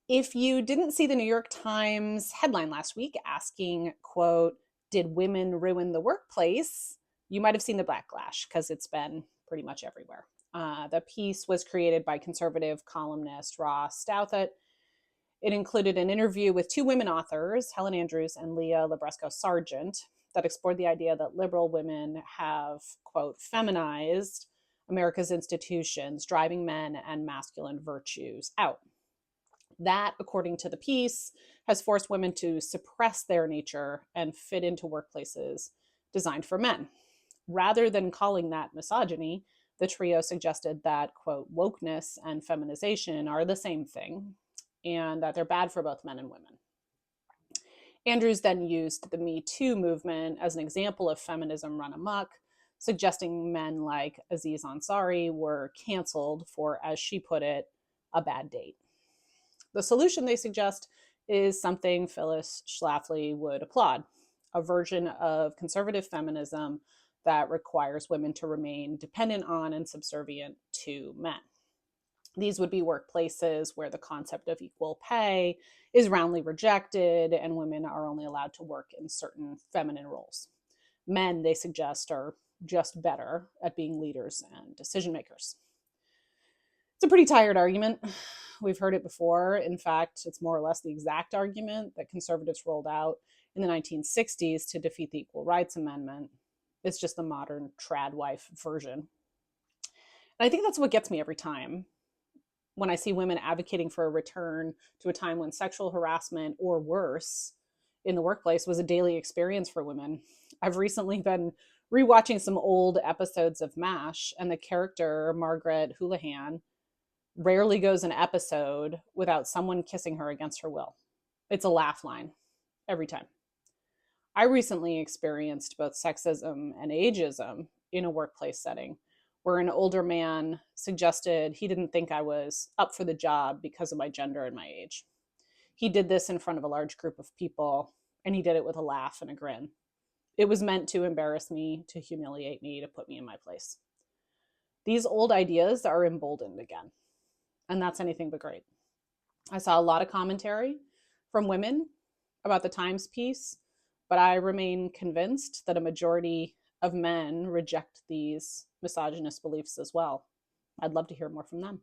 If you didn't see the New York Times headline last week asking, quote, did women ruin the workplace? You might have seen the backlash because it's been pretty much everywhere. The piece was created by conservative columnist Ross Douthat. It included an interview with two women authors, Helen Andrews and Leah Labresco Sargent, that explored the idea that liberal women have, quote, feminized America's institutions, driving men and masculine virtues out. That, according to the piece, has forced women to suppress their nature and fit into workplaces designed for men. Rather than calling that misogyny, the trio suggested that, quote, wokeness and feminization are the same thing and that they're bad for both men and women. Andrews then used the Me Too movement as an example of feminism run amok, suggesting men like Aziz Ansari were canceled for, as she put it, a bad date. The solution they suggest is something Phyllis Schlafly would applaud, a version of conservative feminism that requires women to remain dependent on and subservient to men. These would be workplaces where the concept of equal pay is roundly rejected and women are only allowed to work in certain feminine roles. Men, they suggest, are just better at being leaders and decision makers. It's a pretty tired argument. We've heard it before. In fact, it's more or less the exact argument that conservatives rolled out in the 1960s to defeat the Equal Rights Amendment. It's just the modern trad wife version. And I think that's what gets me every time when I see women advocating for a return to a time when sexual harassment or worse in the workplace was a daily experience for women. I've recently been rewatching some old episodes of MASH, and the character Margaret Houlihan rarely goes an episode without someone kissing her against her will. It's a laugh line every time. I recently experienced both sexism and ageism in a workplace setting where an older man suggested he didn't think I was up for the job because of my gender and my age. He did this in front of a large group of people, and he did it with a laugh and a grin. It was meant to embarrass me, to humiliate me, to put me in my place. These old ideas are emboldened again, and that's anything but great. I saw a lot of commentary from women about the Times piece, but I remain convinced that a majority of men reject these misogynist beliefs as well. I'd love to hear more from them.